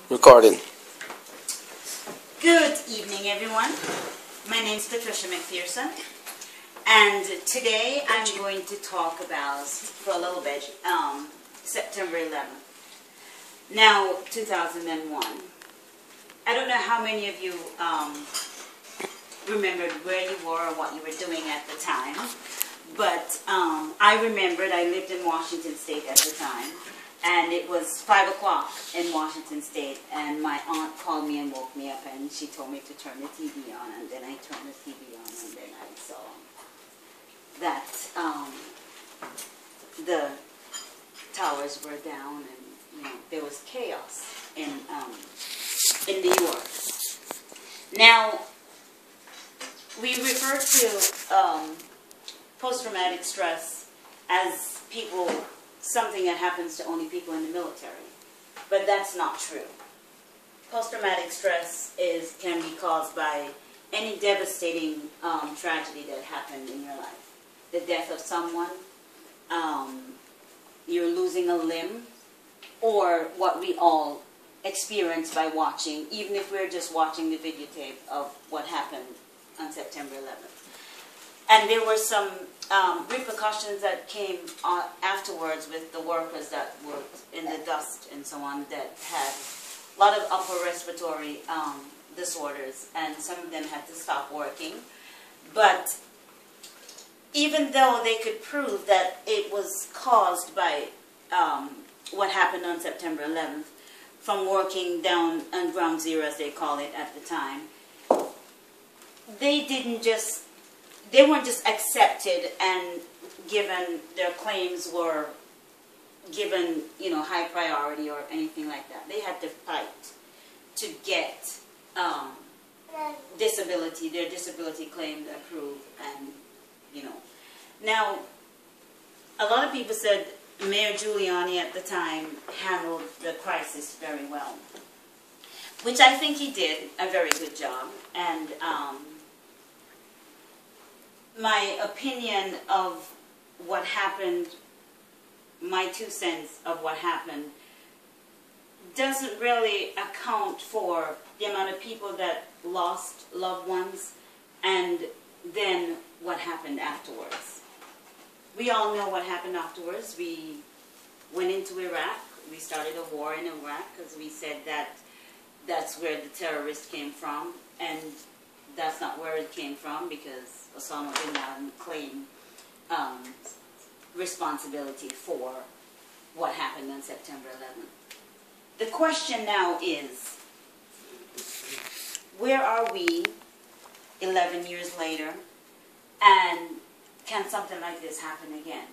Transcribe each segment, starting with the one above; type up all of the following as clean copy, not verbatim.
Recording. Good evening, everyone. My name is Patricia McPherson, and today I'm going to talk about, for a little bit, September 11th. Now, 2001. I don't know how many of you remembered where you were or what you were doing at the time, but I remembered. I lived in Washington State at the time. And it was 5 o'clock in Washington State, and my aunt called me and woke me up, and she told me to turn the TV on, and then I turned the TV on, and then I saw that the towers were down, and there was chaos in New York. Now, we refer to post-traumatic stress as something that happens to only people in the military, but that's not true. Post-traumatic stress can be caused by any devastating tragedy that happened in your life. The death of someone, you're losing a limb, or what we all experience by watching, even if we're just watching the videotape of what happened on September 11th. And there were some repercussions that came afterwards with the workers that worked in the dust and so on, that had a lot of upper respiratory disorders, and some of them had to stop working. But even though they could prove that it was caused by what happened on September 11th, from working down on ground zero, as they call it at the time, they weren't just accepted and given, their claims were given, high priority or anything like that. They had to fight to get their disability claims approved, and, Now, a lot of people said Mayor Giuliani at the time handled the crisis very well, which I think he did a very good job, and my opinion of what happened, my 2 cents of what happened, doesn't really account for the amount of people that lost loved ones and then what happened afterwards. We all know what happened afterwards. We went into Iraq. We started a war in Iraq because we said that that's where the terrorists came from, and that's not where it came from, because Osama bin Laden claimed responsibility for what happened on September 11th. The question now is, where are we 11 years later, and can something like this happen again?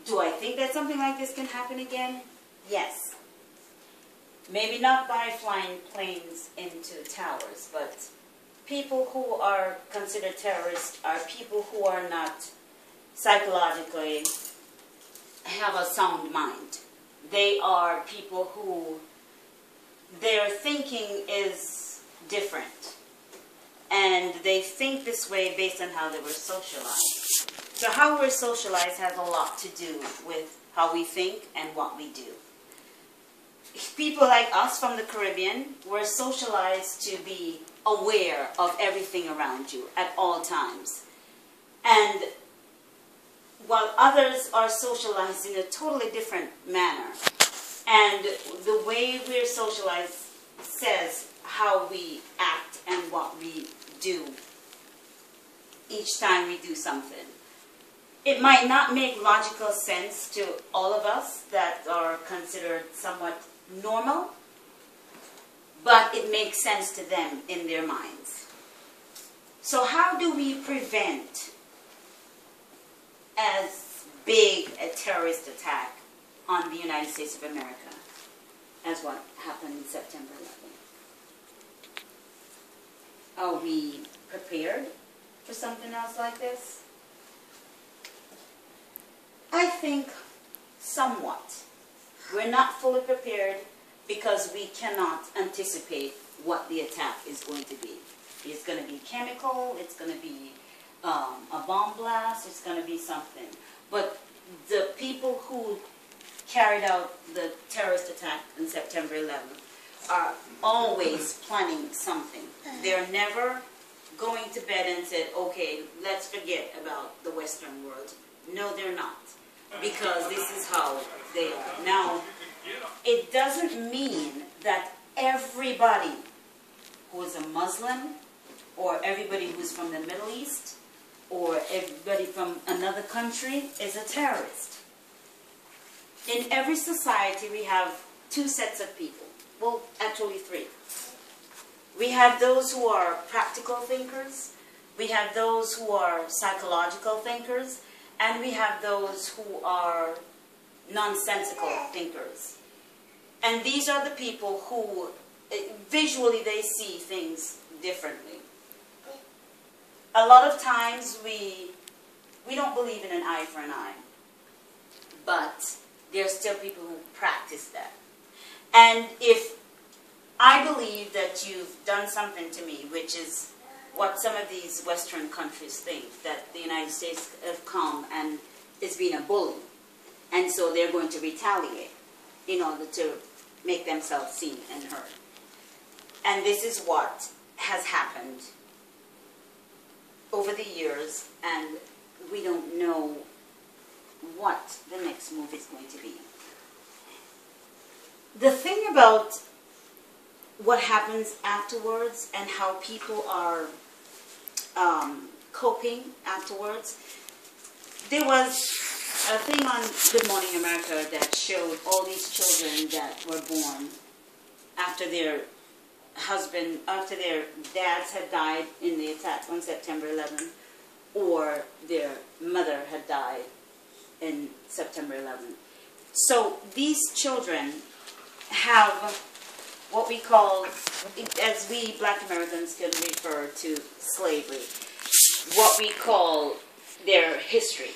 Do I think that something like this can happen again? Yes. Maybe not by flying planes into towers, but people who are considered terrorists are people who are not psychologically have a sound mind. They are people who their thinking is different, and they think this way based on how they were socialized. So how we're socialized has a lot to do with how we think and what we do. People like us from the Caribbean were socialized to be aware of everything around you at all times. And while others are socialized in a totally different manner, and the way we're socialized says how we act and what we do each time we do something. It might not make logical sense to all of us that are considered somewhat normal, but it makes sense to them in their minds. So how do we prevent as big a terrorist attack on the United States of America as what happened in September 11th? Are we prepared for something else like this? I think somewhat. We're not fully prepared because we cannot anticipate what the attack is going to be. It's going to be chemical, it's going to be a bomb blast, it's going to be something. But the people who carried out the terrorist attack on September 11th are always planning something. They're never going to bed and said, okay, let's forget about the Western world. No, they're not, because this is how they are. Now, it doesn't mean that everybody who is a Muslim, or everybody who's from the Middle East, or everybody from another country is a terrorist. In every society we have two sets of people. Well, actually three. We have those who are practical thinkers, we have those who are psychological thinkers, and we have those who are nonsensical thinkers. And these are the people who visually they see things differently. A lot of times we don't believe in an eye for an eye, but there are still people who practice that. And if I believe that you've done something to me, which is what some of these Western countries think, that the United States have come and is being a bully, and so they're going to retaliate in order to make themselves seen and heard. And this is what has happened over the years, and we don't know what the next move is going to be. The thing about what happens afterwards and how people are coping afterwards, there was a thing on Good Morning America that showed all these children that were born after their dads had died in the attack on September 11th, or their mother had died in September 11th. So these children have what we call, as we Black Americans can refer to slavery, what we call their history.